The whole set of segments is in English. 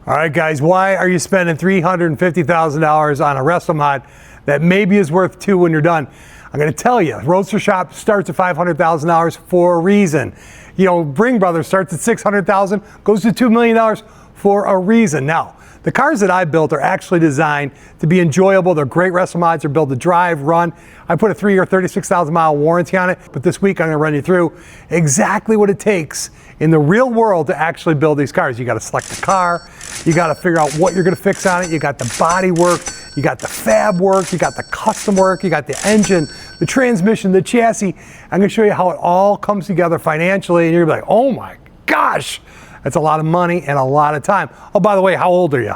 All right, guys, why are you spending $350,000 on a Restomod that maybe is worth $2 when you're done? I'm going to tell you, Roadster Shop starts at $500,000 for a reason. You know, Ring Brothers starts at $600,000, goes to $2 million for a reason. Now, the cars that I built are actually designed to be enjoyable. They're great Restomods. They're built to drive, run. I put a 3-year, 36,000 mile warranty on it, but this week I'm going to run you through exactly what it takes in the real world to actually build these cars. You got to select the car. You got to figure out what you're going to fix on it. You got the body work. You got the fab work. You got the custom work. You got the engine, the transmission, the chassis. I'm going to show you how it all comes together financially, and you're going to be like, oh my gosh. That's a lot of money and a lot of time. Oh, by the way, how old are you?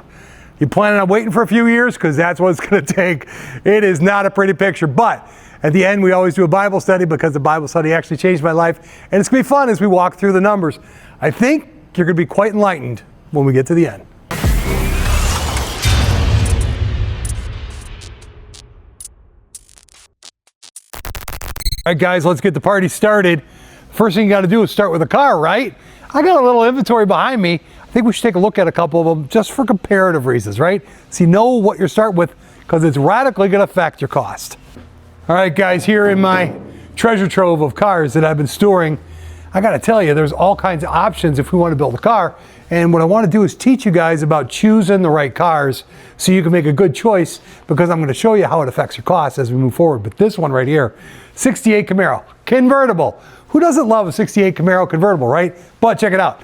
You planning on waiting for a few years? Because that's what it's going to take. It is not a pretty picture. But at the end, we always do a Bible study because the Bible study actually changed my life. And it's going to be fun as we walk through the numbers. I think you're going to be quite enlightened when we get to the end. All right, guys, let's get the party started. First thing you got to do is start with a car, right? I got a little inventory behind me. I think we should take a look at a couple of them just for comparative reasons, right? So you know what you're starting with because it's radically going to affect your cost. All right, guys, here in my treasure trove of cars that I've been storing, I got to tell you, there's all kinds of options if we want to build a car. And what I want to do is teach you guys about choosing the right cars so you can make a good choice, because I'm going to show you how it affects your costs as we move forward. But this one right here, 68 Camaro, convertible. Who doesn't love a 68 Camaro convertible, right? But check it out.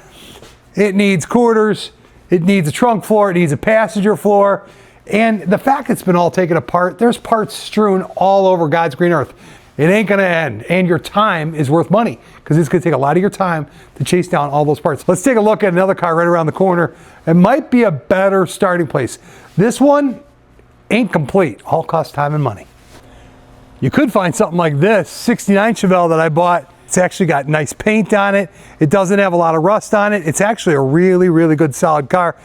It needs quarters, it needs a trunk floor, it needs a passenger floor, and the fact it's been all taken apart, there's parts strewn all over God's green earth. It ain't gonna end, and your time is worth money because it's gonna take a lot of your time to chase down all those parts. Let's take a look at another car right around the corner. It might be a better starting place. This one ain't complete, all costs time and money. You could find something like this, 69 Chevelle that I bought. It's actually got nice paint on it. It doesn't have a lot of rust on it. It's actually a really, really good solid car.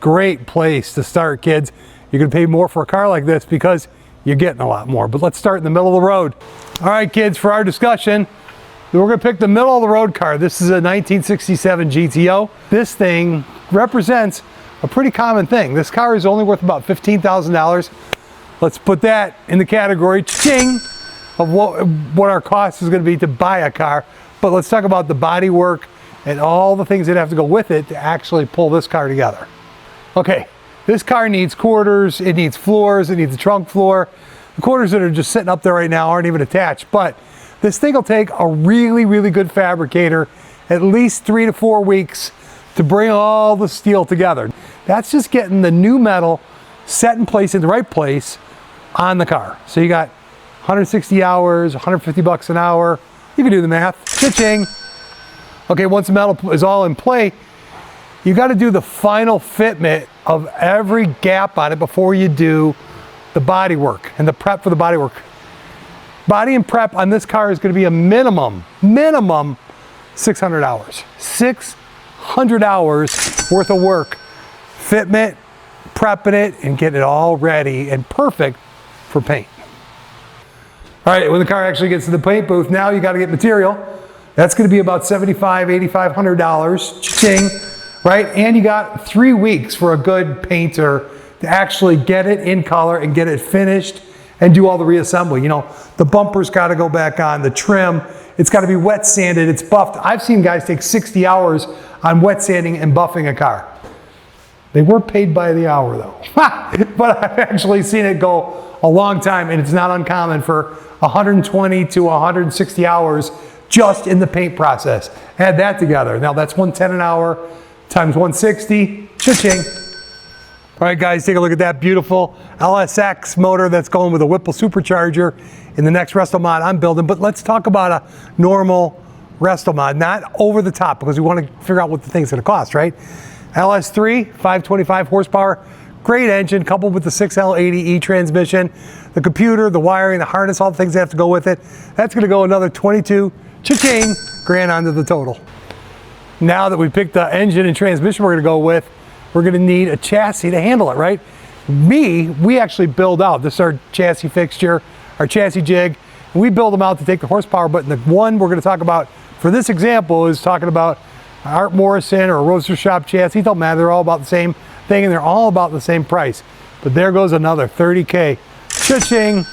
Great place to start, kids. You're gonna pay more for a car like this because you're getting a lot more. But let's start in the middle of the road. All right, kids, for our discussion, we're gonna pick the middle of the road car. This is a 1967 GTO. This thing represents a pretty common thing. This car is only worth about $15,000. Let's put that in the category, ching, of what our cost is going to be to buy a car. But let's talk about the body work and all the things that have to go with it to actually pull this car together. Okay, this car needs quarters, it needs floors, it needs a trunk floor. The quarters that are just sitting up there right now aren't even attached, but this thing will take a really, really good fabricator at least 3 to 4 weeks to bring all the steel together. That's just getting the new metal set in place in the right place on the car. So you got 160 hours, 150 bucks an hour. You can do the math. Cha-ching. Okay, once the metal is all in play, you got to do the final fitment of every gap on it before you do the body work and the prep for the body work. Body and prep on this car is going to be a minimum 600 hours. 600 hours worth of work. Fitment, prepping it, and getting it all ready and perfect for paint. All right, when the car actually gets to the paint booth, now you got to get material. That's going to be about $7,500, $8,500, cha-ching, right? And you got 3 weeks for a good painter to actually get it in color and get it finished and do all the reassembly. You know, the bumper's got to go back on, the trim, it's got to be wet sanded, it's buffed. I've seen guys take 60 hours on wet sanding and buffing a car. They were paid by the hour though. But I've actually seen it go a long time, and it's not uncommon for 120 to 160 hours just in the paint process. Add that together. Now that's $110 an hour times 160, cha-ching. All right, guys, take a look at that beautiful LSX motor that's going with a Whipple supercharger in the next Restomod I'm building. But let's talk about a normal Restomod, not over the top, because we want to figure out what the thing's gonna cost, right? LS3, 525 horsepower, great engine coupled with the 6L80E transmission, the computer, the wiring, the harness, all the things that have to go with it. That's gonna go another 22, cha-ching, grand onto the total. Now that we picked the engine and transmission we're gonna go with, we're gonna need a chassis to handle it, right? We actually build out. This is our chassis fixture, our chassis jig. We build them out to take the horsepower, but the one we're gonna talk about for this example is talking about Art Morrison or a Roadster Shop chassis, don't matter, they're all about the same thing and they're all about the same price. But there goes another 30K. Cha-ching.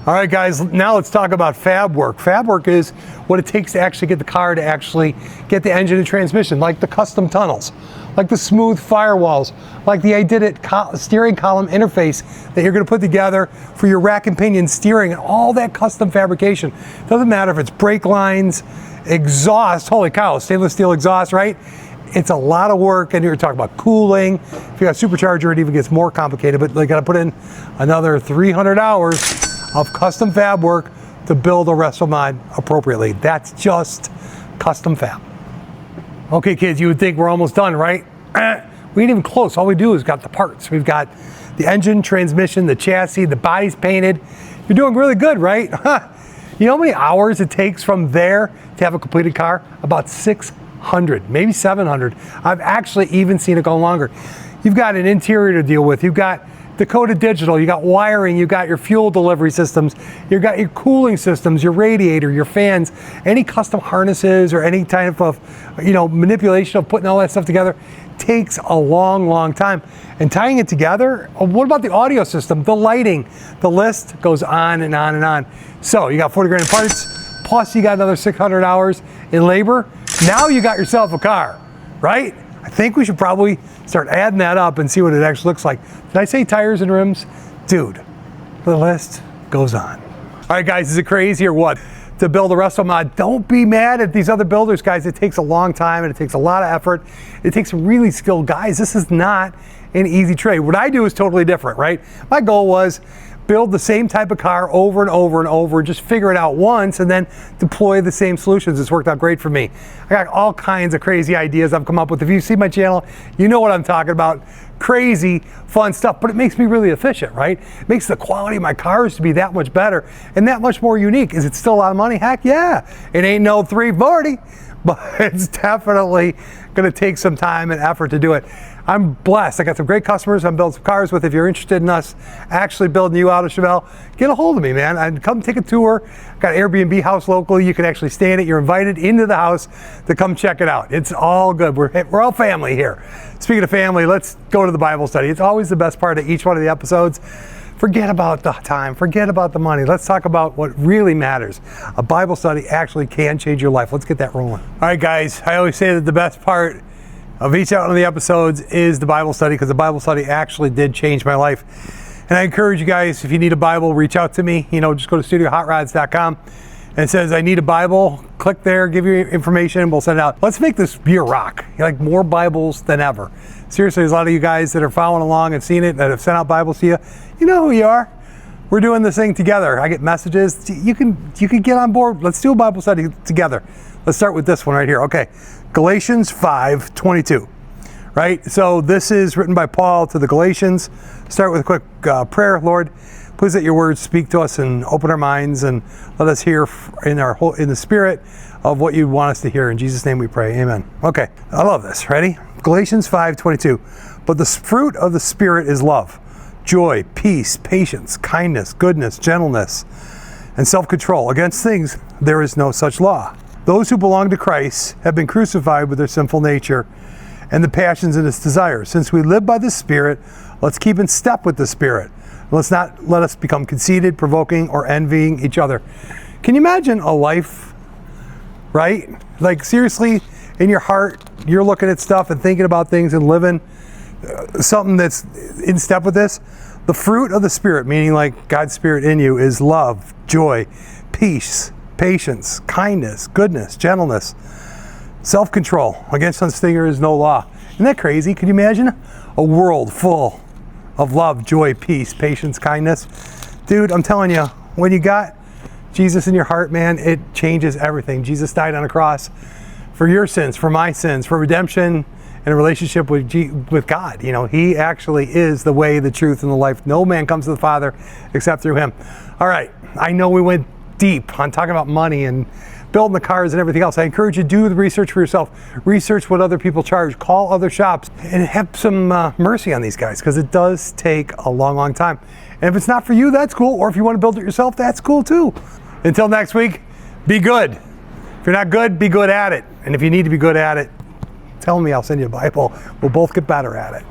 All right guys, now let's talk about fab work. Fab work is what it takes to actually get the car to actually get the engine and transmission, like the custom tunnels, like the smooth firewalls, like the I Did It steering column interface that you're gonna put together for your rack and pinion steering and all that custom fabrication. Doesn't matter if it's brake lines, exhaust, holy cow, stainless steel exhaust, right? It's a lot of work, and you're talking about cooling. If you got a supercharger, it even gets more complicated, but they gotta put in another 300 hours of custom fab work to build a Restomod appropriately. That's just custom fab. Okay kids, you would think we're almost done, right? We ain't even close. All we do is got the parts. We've got the engine, transmission, the chassis, the body's painted. You're doing really good, right? You know how many hours it takes from there to have a completed car? About 600, maybe 700. I've actually even seen it go longer. You've got an interior to deal with. You've got Dakota Digital, you got wiring, you got your fuel delivery systems, you got your cooling systems, your radiator, your fans, any custom harnesses or any type of, manipulation of putting all that stuff together takes a long time. And tying it together, what about the audio system, the lighting? The list goes on and on and on. So you got 40 grand in parts, plus you got another 600 hours in labor. Now you got yourself a car, right? I think we should probably start adding that up and see what it actually looks like. Did I say tires and rims? Dude, the list goes on. All right guys, is it crazy or what? To build a Restomod, don't be mad at these other builders, guys. It takes a long time and it takes a lot of effort. It takes some really skilled guys. This is not an easy trade. What I do is totally different, right? My goal was build the same type of car over and over and over, just figure it out once and then deploy the same solutions. It's worked out great for me. I got all kinds of crazy ideas I've come up with. If you see my channel, you know what I'm talking about. Crazy, fun stuff, but it makes me really efficient, right? It makes the quality of my cars to be that much better and that much more unique. Is it still a lot of money? Heck yeah. It ain't no 340, but it's definitely gonna take some time and effort to do it. I'm blessed. I got some great customers I'm building some cars with. If you're interested in us actually building you out a Chevelle, get a hold of me, man. And come take a tour. Got an Airbnb house locally. You can actually stay in it. You're invited into the house to come check it out. It's all good. We're all family here. Speaking of family, let's go to the Bible study. It's always the best part of each one of the episodes. Forget about the time, forget about the money. Let's talk about what really matters. A Bible study actually can change your life. Let's get that rolling. All right, guys, I always say that the best part of each one of the episodes is the Bible study, because the Bible study actually did change my life. And I encourage you guys, if you need a Bible, reach out to me. Just go to studiohotrods.com and it says, I need a Bible. Click there, give your information, and we'll send it out. Let's make this year rock. Like more Bibles than ever. Seriously, there's a lot of you guys that are following along and seeing it, that have sent out Bibles to you. You know who you are. We're doing this thing together. I get messages. You can get on board. Let's do a Bible study together. Let's start with this one right here. Okay, Galatians 5:22. Right? So this is written by Paul to the Galatians. Start with a quick prayer. Lord, please let your words speak to us and open our minds, and let us hear in the spirit of what you want us to hear. In Jesus' name we pray. Amen. Okay, I love this. Ready? Galatians 5:22. But the fruit of the Spirit is love, joy, peace, patience, kindness, goodness, gentleness, and self-control. Against things there is no such law. Those who belong to Christ have been crucified with their sinful nature and the passions and its desires. Since we live by the Spirit, let's keep in step with the Spirit. Let's not let us become conceited, provoking, or envying each other. Can you imagine a life, right? Like seriously, in your heart, you're looking at stuff and thinking about things and living something that's in step with this. The fruit of the Spirit, meaning like God's Spirit in you, is love, joy, peace, patience, kindness, goodness, gentleness, self-control. Against such things there is no law. Isn't that crazy? Can you imagine a world full of love, joy, peace, patience, kindness? Dude, I'm telling you, when you got Jesus in your heart, man, it changes everything. Jesus died on a cross for your sins, for my sins, for redemption and a relationship with God. He actually is the way, the truth, and the life. No man comes to the Father except through him. All right, I know we went deep on talking about money and building the cars and everything else. I encourage you to do the research for yourself. Research what other people charge. Call other shops and have some mercy on these guys, because it does take a long time. And if it's not for you, that's cool. Or if you want to build it yourself, that's cool too. Until next week, be good. If you're not good, be good at it. And if you need to be good at it, telling me I'll send you a Bible. We'll both get better at it.